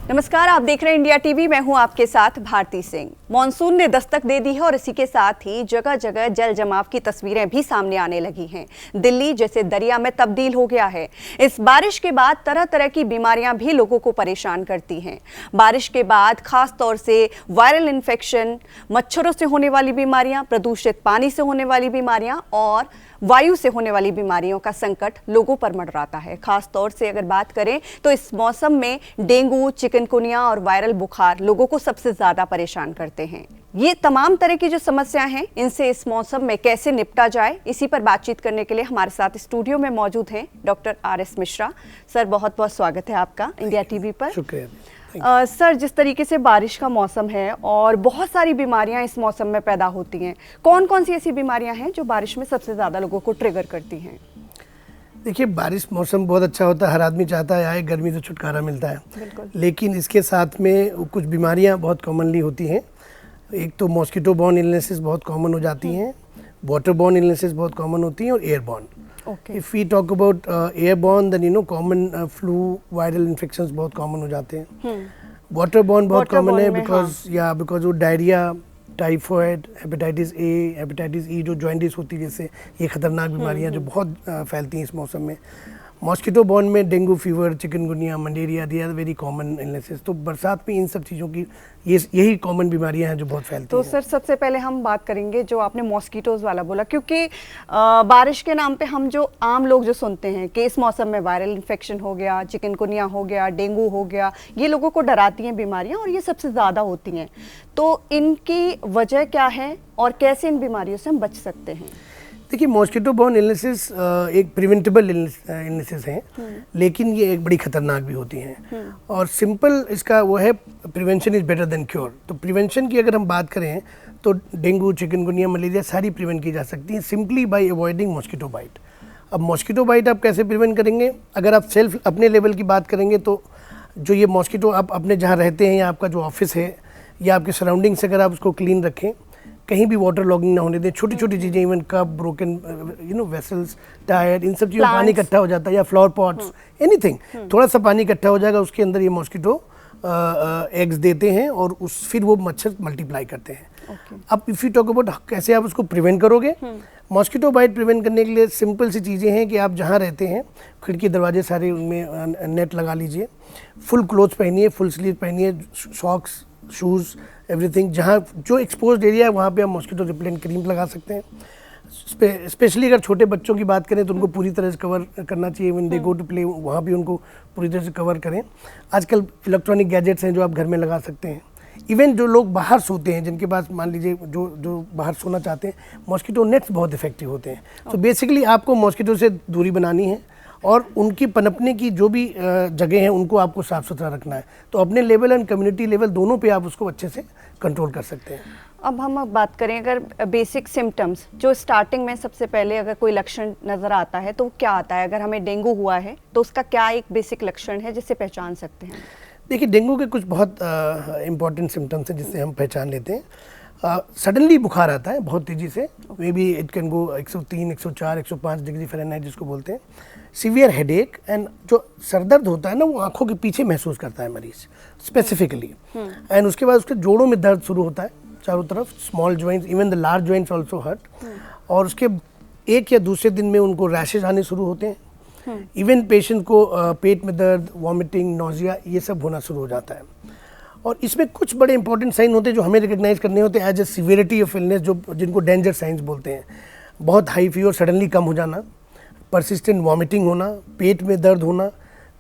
नमस्कार, आप देख रहे हैं इंडिया टीवी। मैं हूं आपके साथ भारती सिंह। मॉनसून ने दस्तक दे दी है और इसी के साथ ही जगह जगह जल जमाव की तस्वीरें भी सामने आने लगी हैं। दिल्ली जैसे दरिया में तब्दील हो गया है। इस बारिश के बाद तरह तरह की बीमारियां भी लोगों को परेशान करती हैं। बारिश के बाद खास तौर से वायरल इन्फेक्शन, मच्छरों से होने वाली बीमारियां, प्रदूषित पानी से होने वाली बीमारियां और वायु से होने वाली बीमारियों का संकट लोगों पर मंडराता है। खास तौर से अगर बात करें तो इस मौसम में डेंगू, चिकनगुनिया और वायरल बुखार लोगों को सबसे ज्यादा परेशान करते हैं। ये तमाम तरह की जो समस्याएं हैं, इनसे इस मौसम में कैसे निपटा जाए, इसी पर बातचीत करने के लिए हमारे साथ स्टूडियो में मौजूद हैं डॉक्टर आर.एस. मिश्रा। सर, बहुत बहुत स्वागत है आपका इंडिया टीवी पर। शुक्रिया। सर, जिस तरीके से बारिश का मौसम है और बहुत सारी बीमारियां इस मौसम में पैदा होती हैं, कौन कौन सी ऐसी बीमारियां हैं जो बारिश में सबसे ज़्यादा लोगों को ट्रिगर करती हैं? देखिए, बारिश मौसम बहुत अच्छा होता है, हर आदमी चाहता है आए, गर्मी से छुटकारा मिलता है। बिल्कुल। लेकिन इसके साथ में कुछ बीमारियां बहुत कॉमनली होती हैं। एक तो मॉस्किटो बॉर्न इलनेसेस बहुत कॉमन हो जाती हैं, वाटर बॉर्न इलनेसेस बहुत कॉमन होती हैं और air borne. If we talk about airborne, then common flu, viral infections बहुत कॉमन हो जाते हैं। वाटर बॉर्न बहुत कॉमन है बिकॉज वो diarrhoea, typhoid, hepatitis A, hepatitis E जो जॉइंटिस होती है, जैसे ये खतरनाक बीमारियां जो बहुत फैलती हैं इस मौसम में। मॉस्किटो बॉर्न में dengue fever, chikungunya, malaria, they are very common illnesses. तो बरसात में इन सब चीज़ों की यही कॉमन बीमारियां हैं जो बहुत फैलती हैं। तो सर, सबसे पहले हम बात करेंगे जो आपने मॉस्किटोज वाला बोला, क्योंकि बारिश के नाम पे हम जो आम लोग जो सुनते हैं कि इस मौसम में वायरल इन्फेक्शन हो गया, चिकनगुनिया हो गया, डेंगू हो गया, ये लोगों को डराती हैं बीमारियां और ये सबसे ज़्यादा होती हैं। तो इनकी वजह क्या है और कैसे इन बीमारियों से हम बच सकते हैं? देखिए, मॉस्किटो बॉर्न इलनेसेस एक प्रिवेंटेबल इलनेसेस हैं, लेकिन ये एक बड़ी खतरनाक भी होती हैं। और सिंपल इसका वो है, prevention is better than cure. तो प्रिवेंशन की अगर हम बात करें तो डेंगू, चिकनगुनिया, मलेरिया सारी प्रिवेंट की जा सकती हैं simply by avoiding mosquito bite. अब मॉस्किटो बाइट आप कैसे प्रिवेंट करेंगे? अगर आप सेल्फ अपने लेवल की बात करेंगे तो जो ये मॉस्किटो आप अपने जहाँ रहते हैं या आपका जो ऑफिस है या आपके सराउंडिंग से अगर आप उसको क्लीन रखें, कहीं भी वाटर लॉगिंग ना होने दें, छोटी छोटी चीज़ें, even cup, broken vessels, tyre, इन सब चीज़ों में पानी इकट्ठा हो जाता है, या फ्लावर पॉट्स, एनीथिंग, थोड़ा सा पानी इकट्ठा हो जाएगा, उसके अंदर ये मॉस्किटो एग्स देते हैं और फिर वो मच्छर मल्टीप्लाई करते हैं। अब इफ़ यू टॉक अबाउट कैसे आप उसको प्रिवेंट करोगे, मॉस्किटो बाइट प्रिवेंट करने के लिए सिंपल सी चीज़ें हैं कि आप जहाँ रहते हैं खिड़की दरवाजे सारे उनमें नेट लगा लीजिए, फुल क्लोथ्स पहनिए, फुल स्लीव पहनिए, सॉक्स, शूज़, एवरीथिंग। जहाँ जो एक्सपोज्ड एरिया है वहाँ पे आप मॉस्किटो रिपेलेंट क्रीम लगा सकते हैं। स्पेशली अगर छोटे बच्चों की बात करें तो उनको पूरी तरह से कवर करना चाहिए। When they go to play, वहाँ भी उनको पूरी तरह से कवर करें। आजकल इलेक्ट्रॉनिक गैजेट्स हैं जो आप घर में लगा सकते हैं। इवन जो लोग बाहर सोते हैं, जिनके पास मान लीजिए जो बाहर सोना चाहते हैं, मॉस्किटो नेट्स बहुत इफेक्टिव होते हैं। तो बेसिकली आपको मॉस्किटो से दूरी बनानी है और उनकी पनपने की जो भी जगह हैं उनको आपको साफ़ सुथरा रखना है। तो अपने लेवल एंड कम्युनिटी लेवल दोनों पे आप उसको अच्छे से कंट्रोल कर सकते हैं। अब हम बात करें अगर बेसिक सिम्टम्स, जो स्टार्टिंग में सबसे पहले अगर कोई लक्षण नज़र आता है तो क्या आता है? अगर हमें डेंगू हुआ है तो उसका क्या एक बेसिक लक्षण है जिससे पहचान सकते हैं? देखिए, डेंगू के कुछ बहुत इंपॉर्टेंट सिम्टम्स हैं जिससे हम पहचान लेते हैं। सडनली बुखार आता है बहुत तेज़ी से, may be it can go 103, 104, 105 degree Fahrenheit जिसको बोलते हैं। सीवियर हेडेक, एंड जो सरदर्द होता है ना वो आंखों के पीछे महसूस करता है मरीज स्पेसिफिकली। एंड उसके बाद उसके जोड़ों में दर्द शुरू होता है चारों तरफ, small joints, even the large joints also hurt. और उसके एक या दूसरे दिन में उनको रैशेज आने शुरू होते हैं। इवन पेशेंट को पेट में दर्द, वॉमिटिंग, नोजिया, ये सब होना शुरू हो जाता है। और इसमें कुछ बड़े इंपॉर्टेंट साइन होते हैं जो हमें रिकग्नाइज करने होते हैं as a severity of illness, जो जिनको डेंजर साइंस बोलते हैं। बहुत हाई फीवर सडनली कम हो जाना, परसिस्टेंट वॉमिटिंग होना, पेट में दर्द होना,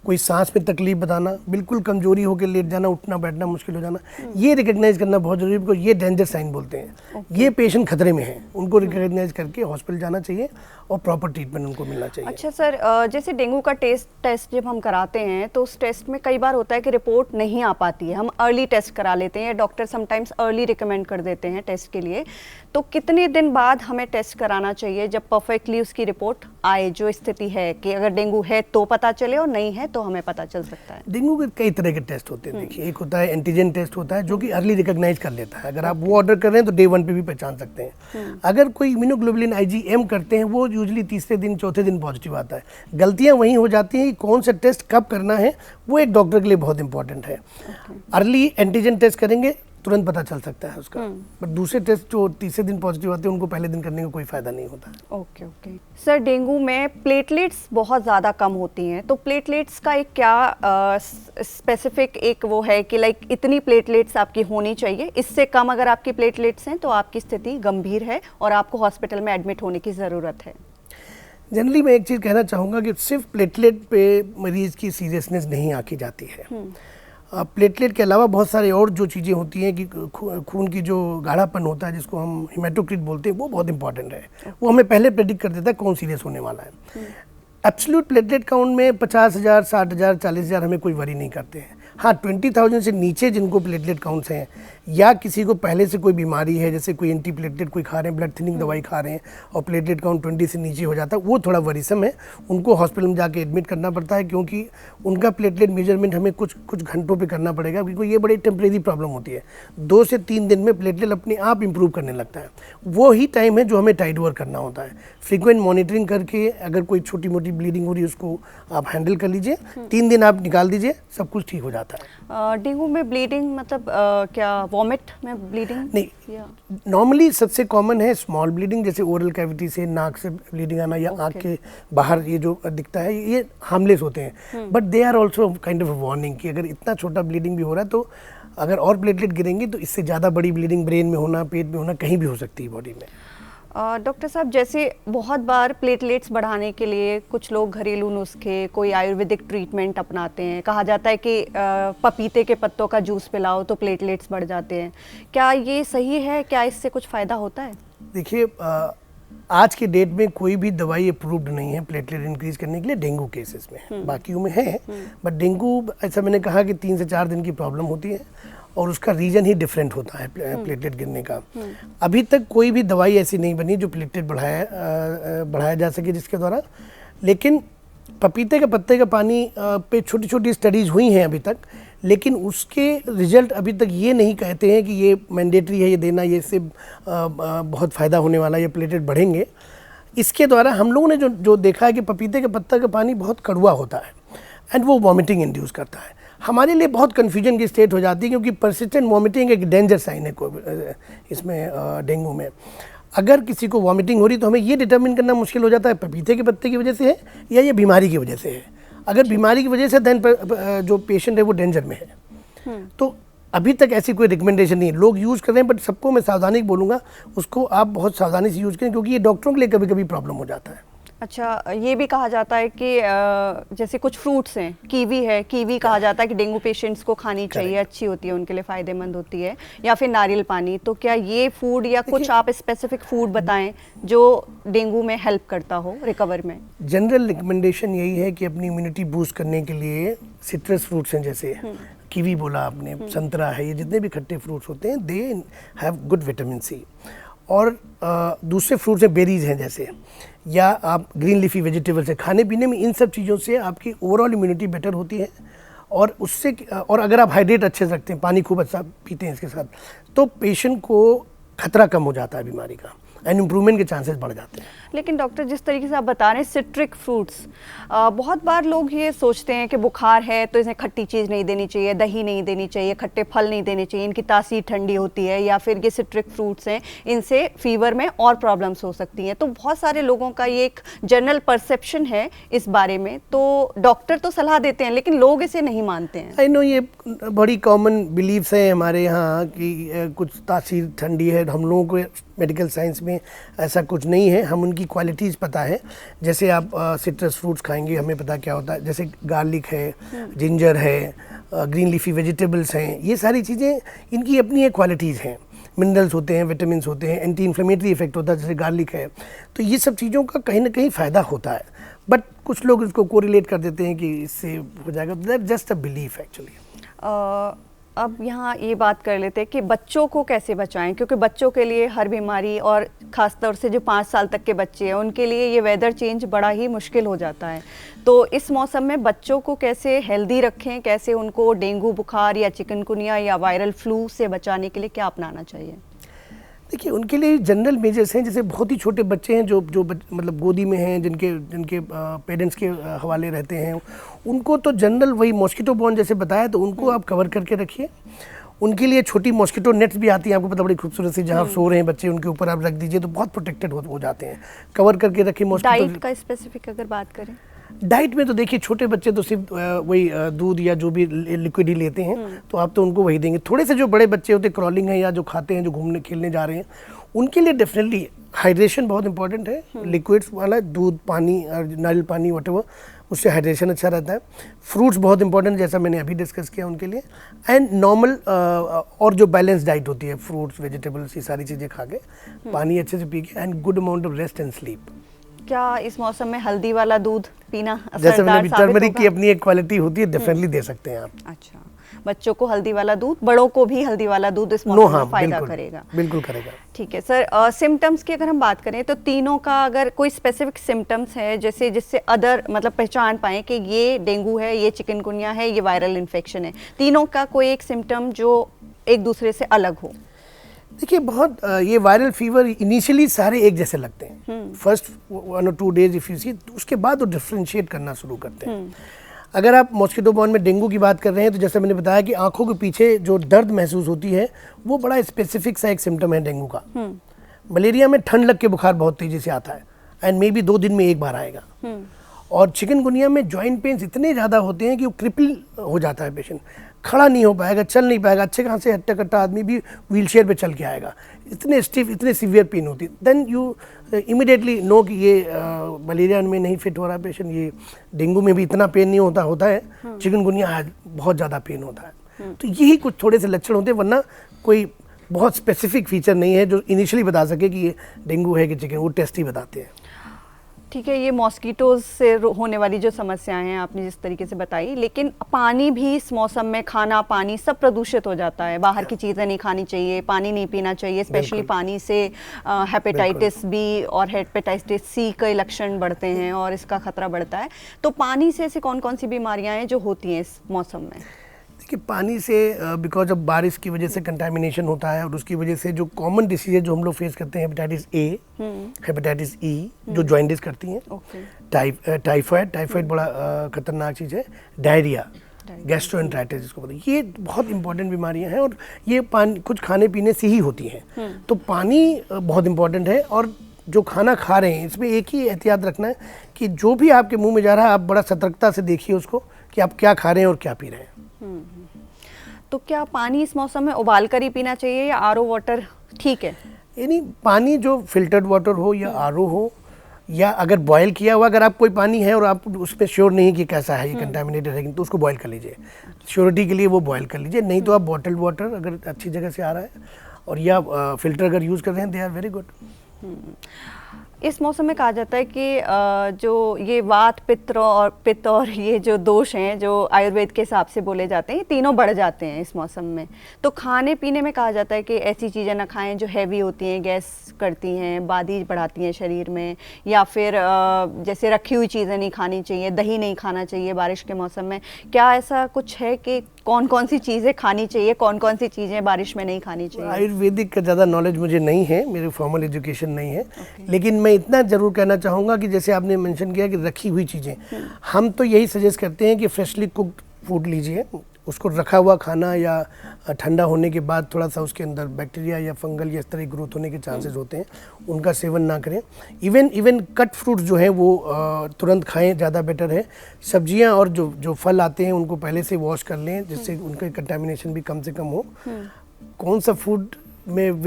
कोई सांस में तकलीफ बताना, बिल्कुल कमजोरी होकर लेट जाना, उठना बैठना मुश्किल हो जाना, ये रिकग्नाइज करना बहुत जरूरी है, बिकॉज ये डेंजर साइन बोलते हैं। ये पेशेंट खतरे में हैं, उनको रिकग्नाइज करके हॉस्पिटल जाना चाहिए और प्रॉपर ट्रीटमेंट उनको मिलना चाहिए। अच्छा सर, जैसे डेंगू का टेस्ट जब हम कराते हैं तो उस टेस्ट में कई बार होता है कि रिपोर्ट नहीं आ पाती है, हम अर्ली टेस्ट करा लेते हैं, डॉक्टर समटाइम्स अर्ली रिकमेंड कर देते हैं टेस्ट के लिए। तो कितने दिन बाद हमें टेस्ट कराना चाहिए जब परफेक्टली उसकी रिपोर्ट आए, जो स्थिति है कि अगर डेंगू है तो पता चले और नहीं है तो हमें पता चल सकता है? डेंगू के कई तरह के टेस्ट होते हैं। देखिए, एक होता है एंटीजन टेस्ट होता है जो कि अर्ली रिकॉग्नाइज कर लेता है। अगर आप वो ऑर्डर कर रहे हैं तो डे 1 पे भी पहचान सकते हैं। अगर कोई इम्यूनोग्लोबुलिन IgM करते हैं, वो यूजुअली तीसरे दिन चौथे दिन पॉजिटिव आता है। गलतियां वहीं हो जाती हैं कि कौन सा टेस्ट कब करना है, वो एक डॉक्टर के लिए बहुत इंपॉर्टेंट है। अर्ली एंटीजन टेस्ट करेंगे, तुरंत पता चल सकता है उसका। बट दूसरे टेस्ट जो तीसरे दिन पॉजिटिव आते हैं, उनको पहले दिन करने का कोई फायदा नहीं होता है। ओके ओके सर, डेंगू में प्लेटलेट्स बहुत ज़्यादा कम होती हैं, तो प्लेटलेट्स का एक क्या स्पेसिफिक एक वो है कि लाइक इतनी प्लेटलेट्स आपकी होनी चाहिए, इससे कम अगर आपकी प्लेटलेट्स हैं तो आपकी स्थिति गंभीर है और आपको हॉस्पिटल में एडमिट होने की ज़रूरत है? जनरली मैं एक चीज़ कहना चाहूँगा कि सिर्फ प्लेटलेट पे मरीज़ की सीरियसनेस नहीं आकी जाती है। प्लेटलेट के अलावा बहुत सारे और जो चीज़ें होती हैं कि खून की जो गाढ़ापन होता है, जिसको हम हिमेटोक्रिट बोलते हैं, वो बहुत इंपॉर्टेंट है। वो हमें पहले प्रेडिक्ट कर देता है कौन सीरियस होने वाला है। एब्सोल्यूट प्लेटलेट काउंट में 50,000, 60,000, 40,000 हमें कोई वरी नहीं करते हैं। हाँ, 20,000 से नीचे जिनको प्लेटलेट काउंट्स हैं, या किसी को पहले से कोई बीमारी है, जैसे कोई एंटी प्लेटलेट कोई खा रहे हैं, ब्लड थिनिंग दवाई खा रहे हैं और प्लेटलेट काउंट 20 से नीचे हो जाता है, वो थोड़ा वरीसम है। उनको हॉस्पिटल में जाके एडमिट करना पड़ता है, क्योंकि उनका प्लेटलेट मेजरमेंट हमें कुछ घंटों पे करना पड़ेगा, क्योंकि ये बड़ी टेम्परेरी प्रॉब्लम होती है। 2 से 3 दिन में प्लेटलेट अपने आप इंप्रूव करने लगता है। वो ही टाइम है जो हमें टाइड ओवर करना होता है। फ्रीक्वेंट मॉनिटरिंग करके अगर कोई छोटी मोटी ब्लीडिंग हो रही है, उसको आप हैंडल कर लीजिए। 3 दिन आप निकाल दीजिए, सब कुछ ठीक हो जाता है। डेंगू में ब्लीडिंग मतलब क्या वॉमिट में ब्लीडिंग? नहीं, नॉर्मली सबसे कॉमन है स्मॉल ब्लीडिंग, जैसे ओरल कैविटी से नाक से ब्लीडिंग आना या आँख के बाहर ये जो दिखता है, ये हार्मलेस होते हैं। But they are also kind of warning कि अगर इतना छोटा ब्लीडिंग भी हो रहा है तो अगर और प्लेटलेट गिरेंगे तो इससे ज़्यादा बड़ी ब्लीडिंग ब्रेन में होना, पेट में होना, कहीं भी हो सकती है बॉडी में। डॉक्टर साहब, जैसे बहुत बार प्लेटलेट्स बढ़ाने के लिए कुछ लोग घरेलू नुस्खे, कोई आयुर्वेदिक ट्रीटमेंट अपनाते हैं। कहा जाता है कि पपीते के पत्तों का जूस पिलाओ तो प्लेटलेट्स बढ़ जाते हैं। क्या ये सही है? क्या इससे कुछ फ़ायदा होता है? देखिए, आज के डेट में कोई भी दवाई अप्रूव्ड नहीं है प्लेटलेट इंक्रीज करने के लिए डेंगू केसेस में। बाकियों में है, बट डेंगू, ऐसा मैंने कहा कि 3 से 4 दिन की प्रॉब्लम होती है और उसका रीजन ही डिफरेंट होता है प्लेटलेट गिरने का। अभी तक कोई भी दवाई ऐसी नहीं बनी जो प्लेटलेट बढ़ाया जा सके जिसके द्वारा। लेकिन पपीते के पत्ते का पानी पे छोटी छोटी स्टडीज़ हुई हैं अभी तक, लेकिन उसके रिजल्ट अभी तक ये नहीं कहते हैं कि ये मैंडेटरी है ये देना, ये इससे बहुत फ़ायदा होने वाला है, ये प्लेटलेट बढ़ेंगे। इसके द्वारा हम लोगों ने जो देखा है कि पपीते के पत्ता का पानी बहुत कड़वा होता है एंड वो वॉमिटिंग इंड्यूस करता है। हमारे लिए बहुत कन्फ्यूजन की स्टेट हो जाती है, क्योंकि परसिस्टेंट वॉमिटिंग एक डेंजर साइन है इसमें डेंगू में। अगर किसी को वॉमिटिंग हो रही तो हमें ये डिटरमिन करना मुश्किल हो जाता है पपीते के पत्ते की वजह से है या ये बीमारी की वजह से है। अगर बीमारी की वजह से देन जो पेशेंट है वो डेंजर में है। तो अभी तक ऐसी कोई रिकमेंडेशन नहीं है, लोग यूज़ कर रहे हैं, बट सबको मैं सावधानी बोलूँगा उसको आप बहुत सावधानी से यूज़ करें, क्योंकि ये डॉक्टरों के लिए कभी कभी प्रॉब्लम हो जाता है। अच्छा, ये भी कहा जाता है कि जैसे कुछ फ्रूट्स हैं, कीवी है, कीवी कहा जाता है कि डेंगू पेशेंट्स को खानी चाहिए, अच्छी होती है, उनके लिए फ़ायदेमंद होती है, या फिर नारियल पानी। तो क्या ये फूड या कुछ आप स्पेसिफिक फूड बताएं जो डेंगू में हेल्प करता हो रिकवर में? जनरल रिकमेंडेशन यही है कि अपनी इम्यूनिटी बूस्ट करने के लिए सिट्रस फ्रूट्स हैं, जैसे कीवी बोला आपने, संतरा है, ये जितने भी खट्टे फ्रूट्स होते हैं they have good vitamin C. और दूसरे फ्रूट्स हैं, बेरीज हैं जैसे, या आप ग्रीन लीफी वेजिटेबल्स है, खाने पीने में इन सब चीज़ों से आपकी ओवरऑल इम्यूनिटी बेटर होती है। और उससे, और अगर आप हाइड्रेट अच्छे से रखते हैं, पानी खूब अच्छा पीते हैं इसके साथ, तो पेशेंट को खतरा कम हो जाता है बीमारी का एंड इम्प्रूवमेंट के चांसेस बढ़ जाते हैं। लेकिन डॉक्टर, जिस तरीके से आप बता रहे हैं सिट्रिक फ्रूट्स, बहुत बार लोग ये सोचते हैं कि बुखार है तो इसे खट्टी चीज़ नहीं देनी चाहिए, दही नहीं देनी चाहिए, खट्टे फल नहीं देने चाहिए, इनकी तासीर ठंडी होती है, या फिर ये सिट्रिक फ्रूट्स हैं इनसे फीवर में और प्रॉब्लम्स हो सकती हैं। तो बहुत सारे लोगों का ये एक जनरल परसेप्शन है इस बारे में, तो डॉक्टर तो सलाह देते हैं लेकिन लोग इसे नहीं मानते हैं। आई नो, ये बड़ी कॉमन बिलीव्स हैं हमारे यहाँ कि कुछ तासीर ठंडी है। हम लोगों को मेडिकल साइंस में ऐसा कुछ नहीं है, हम उनकी क्वालिटीज़ पता है। जैसे आप सिट्रस फ्रूट्स खाएंगे, हमें पता क्या होता है, जैसे गार्लिक है, जिंजर है, ग्रीन लीफी वेजिटेबल्स हैं, ये सारी चीज़ें इनकी अपनी एक क्वालिटीज़ हैं। मिनरल्स होते हैं, विटामिन होते हैं, एंटी इन्फ्लेमेटरी इफेक्ट होता है जैसे गार्लिक है। तो ये सब चीज़ों का कहीं ना कहीं फ़ायदा होता है, बट कुछ लोग इसको कोरिलेट कर देते हैं कि इससे हो जाएगा। That just a belief actually. अब यहाँ ये बात कर लेते हैं कि बच्चों को कैसे बचाएं, क्योंकि बच्चों के लिए हर बीमारी, और ख़ास तौर से जो 5 साल तक के बच्चे हैं उनके लिए ये वेदर चेंज बड़ा ही मुश्किल हो जाता है। तो इस मौसम में बच्चों को कैसे हेल्दी रखें, कैसे उनको डेंगू बुखार या चिकनगुनिया या वायरल फ्लू से बचाने के लिए क्या अपनाना चाहिए? देखिए, उनके लिए जनरल मेजर्स हैं, जैसे बहुत ही छोटे बच्चे हैं जो मतलब गोदी में हैं, जिनके पेरेंट्स के हवाले रहते हैं, उनको तो जनरल वही मॉस्किटो बॉर्न जैसे बताया, तो उनको आप कवर करके रखिए। उनके लिए छोटी मॉस्किटो नेट्स भी आती हैं, आपको पता, बड़ी खूबसूरत सी, जहाँ सो रहे हैं बच्चे उनके ऊपर आप रख दीजिए तो बहुत प्रोटेक्टेड हो जाते हैं। कवर करके रखिए मॉस्किटो। डाइट का स्पेसिफिक अगर बात करें, डाइट में तो देखिए, छोटे बच्चे तो सिर्फ वही दूध या जो भी लिक्विड ही लेते हैं, तो आप तो उनको वही देंगे। थोड़े से जो बड़े बच्चे होते हैं, क्रॉलिंग है या जो खाते हैं, जो घूमने खेलने जा रहे हैं, उनके लिए डेफिनेटली हाइड्रेशन बहुत इंपॉर्टेंट है। लिक्विड्स वाला दूध, पानी, नारियल पानी, व्हाटएवर, उससे हाइड्रेशन अच्छा रहता है। फ्रूट्स बहुत इंपॉर्टेंट, जैसा मैंने अभी डिस्कस किया उनके लिए। एंड नॉर्मल और जो बैलेंस डाइट होती है, फ्रूट्स, वेजिटेबल्स, ये सारी चीज़ें खा के, पानी अच्छे से पी के, and good amount of rest and sleep. क्या इस मौसम में हल्दी वाला दूध पीना जैसे मैंने अभी असरदार टर्मरिक साबित की अपनी एक क्वालिटी होती है, डेफिनेटली दे सकते हैं आप। अच्छा, बच्चों को हल्दी वाला दूध, बड़ों को भी हल्दी वाला दूध इस मौसम में फायदा करेगा? बिल्कुल करेगा। ठीक है सर, सिम्टम्स की अगर हम बात करें तो तीनों का अगर कोई स्पेसिफिक सिम्टम्स है जैसे जिससे अदर मतलब पहचान पाएं कि ये डेंगू है, ये चिकनगुनिया है, ये वायरल इन्फेक्शन है, तीनों का कोई एक सिम्टम जो एक दूसरे से अलग हो? देखिए, बहुत ये वायरल फीवर इनिशियली सारे एक जैसे लगते हैं, first 1 or 2 days if you see, उसके बाद वो डिफ्रेंशिएट करना शुरू करते हैं। अगर आप मॉस्किटो बॉर्न में डेंगू की बात कर रहे हैं, तो जैसे मैंने बताया कि आंखों के पीछे जो दर्द महसूस होती है, वो बड़ा स्पेसिफिक सा एक सिम्टम है डेंगू का। मलेरिया में ठंड लग के बुखार बहुत तेजी से आता है, एंड मे बी 2 दिन में एक बार आएगा। और चिकनगुनिया में जॉइंट पेन्स इतने ज़्यादा होते हैं कि वो क्रिपल हो जाता है पेशेंट, खड़ा नहीं हो पाएगा, चल नहीं पाएगा, अच्छे कहाँ से हट्टा कट्टा आदमी भी व्हीलचेयर पे चल के आएगा, इतने स्टिफ, इतने सीवियर पेन होती है। देन यू इमिडिएटली नो कि ये मलेरिया में नहीं फिट हो रहा पेशेंट, ये डेंगू में भी इतना पेन नहीं होता है, चिकनगुनिया बहुत ज़्यादा पेन होता है। तो यही कुछ थोड़े से लक्षण होते हैं, वरना कोई बहुत स्पेसिफिक फीचर नहीं है जो इनिशियली बता सके कि ये डेंगू है कि चिकन, वो टेस्ट ही बताते हैं। ठीक है, ये मॉस्किटोज से होने वाली जो समस्याएं हैं आपने जिस तरीके से बताई, लेकिन पानी भी इस मौसम में, खाना पानी सब प्रदूषित हो जाता है। बाहर की चीज़ें नहीं खानी चाहिए, पानी नहीं पीना चाहिए, स्पेशली पानी से हेपेटाइटिस बी और हेपेटाइटिस सी के लक्षण बढ़ते हैं और इसका खतरा बढ़ता है। तो पानी से ऐसी कौन कौन सी बीमारियां हैं जो होती हैं इस मौसम में? कि पानी से बिकॉज ऑफ बारिश की वजह से कंटामिनेशन होता है, और उसकी वजह से जो कॉमन डिसीजेज जो हम लोग फेस करते हैं, हेपेटाइटिस ए, हेपेटाइटिस ई, जो जॉइंटिस करती हैं, टाइफाइड बड़ा खतरनाक चीज़ है, डायरिया, गैस्ट्रोएंटेराइटिस जिसको बोलते हैं, ये बहुत इंपॉर्टेंट बीमारियां हैं, और ये पानी कुछ खाने पीने से ही होती हैं। तो पानी बहुत इंपॉर्टेंट है, और जो खाना खा रहे हैं इसमें एक ही एहतियात रखना है कि जो भी आपके मुंह में जा रहा है, आप बड़ा सतर्कता से देखिए उसको कि आप क्या खा रहे हैं और क्या पी रहे हैं। तो क्या पानी इस मौसम में उबाल कर ही पीना चाहिए या आरओ वाटर ठीक है? यानी पानी जो फिल्टर्ड वाटर हो या आरओ हो, या अगर बॉयल किया हुआ अगर आप कोई पानी है और आप उसमें श्योर नहीं कि कैसा है, ये कंटामिनेटेड है, तो उसको बॉयल कर लीजिए, श्योरिटी के लिए वो बॉयल कर लीजिए। नहीं तो आप बॉटल्ड वाटर अगर अच्छी जगह से आ रहा है, और या फिल्टर अगर यूज़ कर रहे हैं, दे आर वेरी गुड। इस मौसम में कहा जाता है कि जो ये वात, पित्त और ये जो दोष हैं जो आयुर्वेद के हिसाब से बोले जाते हैं, ये तीनों बढ़ जाते हैं इस मौसम में। तो खाने पीने में कहा जाता है कि ऐसी चीज़ें ना खाएं जो हैवी होती हैं, गैस करती हैं, बादी बढ़ाती हैं शरीर में, या फिर जैसे रखी हुई चीज़ें नहीं खानी चाहिए, दही नहीं खाना चाहिए बारिश के मौसम में। क्या ऐसा कुछ है कि कौन कौन सी चीज़ें खानी चाहिए, कौन कौन सी चीज़ें बारिश में नहीं खानी चाहिए? आयुर्वेदिक का ज़्यादा नॉलेज मुझे नहीं है, मेरी फॉर्मल एजुकेशन नहीं है, लेकिन मैं इतना ज़रूर कहना चाहूँगा कि जैसे आपने मेंशन किया कि रखी हुई चीज़ें, हम तो यही सजेस्ट करते हैं कि फ्रेशली कुक्ड फूड लीजिए, उसको रखा हुआ खाना या ठंडा होने के बाद थोड़ा सा उसके अंदर बैक्टीरिया या फंगल या इस तरह ग्रोथ होने के चांसेस होते हैं, उनका सेवन ना करें। इवन कट फ्रूट्स जो हैं वो तुरंत खाएं, ज़्यादा बेटर है। सब्जियां और जो फल आते हैं उनको पहले से वॉश कर लें, जिससे उनका कंटामिनेशन भी कम से कम हो। कौन सा फूड में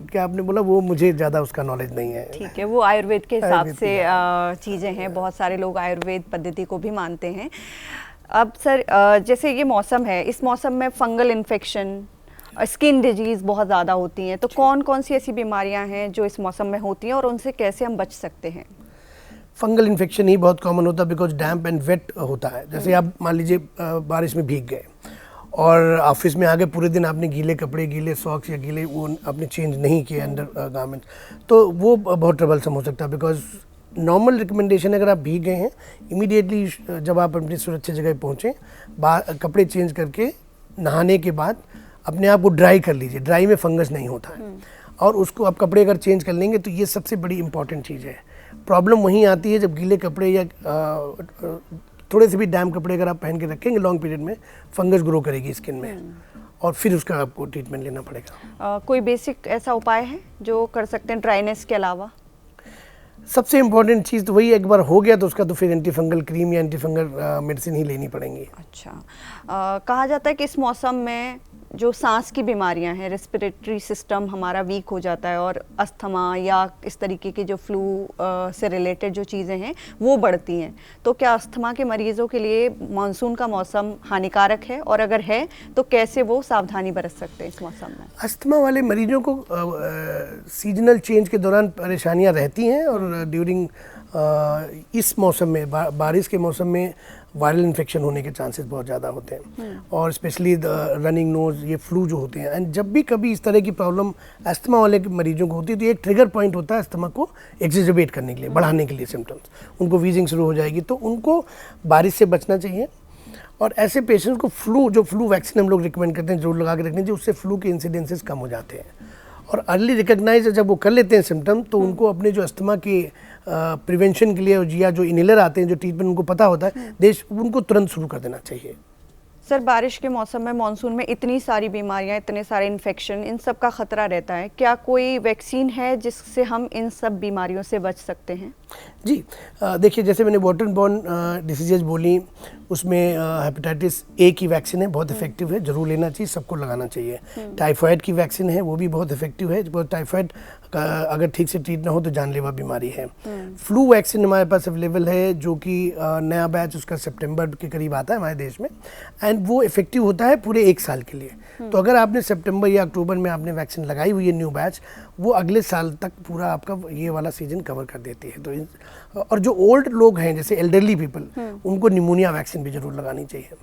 क्या आपने बोला, वो मुझे ज़्यादा उसका नॉलेज नहीं है। ठीक है, वो आयुर्वेद के हिसाब से चीज़ें हैं, बहुत सारे लोग आयुर्वेद पद्धति को भी मानते हैं। अब सर जैसे ये मौसम है, इस मौसम में फंगल इन्फेक्शन, स्किन डिजीज़ बहुत ज़्यादा होती हैं, तो कौन कौन सी ऐसी बीमारियां हैं जो इस मौसम में होती हैं और उनसे कैसे हम बच सकते हैं? फंगल इन्फेक्शन ही बहुत कॉमन होता है, बिकॉज डैम्प एंड वेट होता है। जैसे आप मान लीजिए बारिश में भीग गए और ऑफिस में आगे पूरे दिन आपने गीले कपड़े, गीले सॉक्स या गीले वो आपने चेंज नहीं किए अंडर गारमेंट्स, तो वो बहुत ट्रबलसम हो सकता है। बिकॉज नॉर्मल रिकमेंडेशन अगर आप भीग गए हैं, इमीडिएटली जब आप अपनी सुरक्षित जगह पहुँचें, कपड़े चेंज करके नहाने के बाद अपने आप को ड्राई कर लीजिए। ड्राई में फंगस नहीं होता है, और उसको आप कपड़े अगर चेंज कर लेंगे तो ये सबसे बड़ी इंपॉर्टेंट चीज़ है। प्रॉब्लम वहीं आती है जब गीले कपड़े या थोड़े से भी डैम कपड़े अगर आप पहन के रखेंगे लॉन्ग पीरियड में, फंगस ग्रो करेगी स्किन में, और फिर उसका आपको ट्रीटमेंट लेना पड़ेगा। कोई बेसिक ऐसा उपाय है जो कर सकते हैं ड्राइनेस के अलावा? सबसे इम्पॉर्टेंट चीज़ तो वही, एक बार हो गया तो उसका तो फिर एंटी फंगल क्रीम या एंटी फंगल मेडिसिन ही लेनी पड़ेंगी। अच्छा, कहा जाता है कि इस मौसम में जो सांस की बीमारियां हैं, रेस्पिरेटरी सिस्टम हमारा वीक हो जाता है और अस्थमा या इस तरीके के जो फ्लू से रिलेटेड जो चीज़ें हैं वो बढ़ती हैं। तो क्या अस्थमा के मरीजों के लिए मानसून का मौसम हानिकारक है, और अगर है तो कैसे वो सावधानी बरत सकते हैं इस मौसम में? अस्थमा वाले मरीजों को सीजनल चेंज के दौरान परेशानियां रहती हैं, और ड्यूरिंग इस मौसम में, बारिश के मौसम में वायरल इन्फेक्शन होने के चांसेस बहुत ज़्यादा होते हैं, और स्पेशली रनिंग नोज, ये फ्लू जो होते हैं। एंड जब भी कभी इस तरह की प्रॉब्लम अस्थमा वाले मरीजों को होती है तो एक ट्रिगर पॉइंट होता है अस्थमा को एक्सेजरेट करने के लिए, बढ़ाने के लिए सिम्टम्स, उनको वीजिंग शुरू हो जाएगी, तो उनको बारिश से बचना चाहिए। और ऐसे पेशेंट्स को फ्लू वैक्सीन हम लोग रिकमेंड करते हैं जरूर लगा के रखनी चाहिए, उससे फ्लू के इंसिडेंसेस कम हो जाते हैं। और अर्ली रिकग्नाइज जब वो कर लेते हैं सिम्टम, तो उनको अपने जो अस्थमा के प्रिवेंशन के लिए या जो इनहेलर आते हैं, जो ट्रीटमेंट उनको पता होता है, उनको तुरंत शुरू कर देना चाहिए। सर, बारिश के मौसम में, मानसून में इतनी सारी बीमारियां, इतने सारे इन्फेक्शन, इन सब का खतरा रहता है। क्या कोई वैक्सीन है जिससे हम इन सब बीमारियों से बच सकते हैं? जी, देखिए, जैसे मैंने वाटर बॉर्न डिसीजेज बोली, उसमें हेपेटाइटिस ए की वैक्सीन है, बहुत इफेक्टिव है, जरूर लेना चाहिए, सबको लगाना चाहिए। टाइफाइड की वैक्सीन है, वो भी बहुत इफेक्टिव है, बिकॉज टाइफाइड अगर ठीक से ट्रीट ना हो तो जानलेवा बीमारी है। फ्लू वैक्सीन हमारे पास अवेलेबल है, जो कि नया बैच उसका सितंबर के करीब आता है हमारे देश में, एंड वो इफेक्टिव होता है पूरे 1 साल के लिए। तो अगर आपने सितंबर या अक्टूबर में आपने वैक्सीन लगाई हुई है न्यू बैच, वो अगले साल तक पूरा आपका ये वाला सीजन कवर कर देती है। तो और जो ओल्ड लोग हैं, जैसे एल्डरली पीपल, उनको निमोनिया वैक्सीन भी जरूर लगानी चाहिए।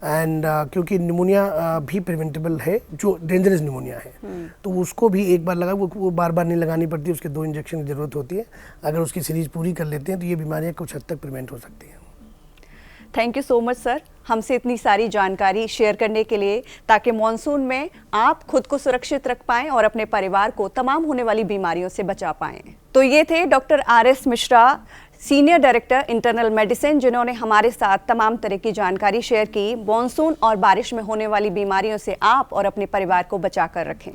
एंड क्योंकि निमोनिया भी प्रिवेंटेबल है, जो डेंजरस निमोनिया है, तो उसको भी एक बार लगा, वो बार बार नहीं लगानी पड़ती, उसके 2 इंजेक्शन की ज़रूरत होती है। अगर उसकी सीरीज पूरी कर लेते हैं तो ये बीमारियाँ कुछ हद तक प्रिवेंट हो सकती हैं। Thank you so much sir, हमसे इतनी सारी जानकारी शेयर करने के लिए, ताकि मॉनसून में आप खुद को सुरक्षित रख पाएं और अपने परिवार को तमाम होने वाली बीमारियों से बचा पाएं। तो ये थे doctor RS Mishra, senior director internal medicine, जिन्होंने हमारे साथ तमाम तरह की जानकारी शेयर की। मॉनसून और बारिश में होने वाली बीमारियों से आप और अपने परिवार को बचा कर रखें।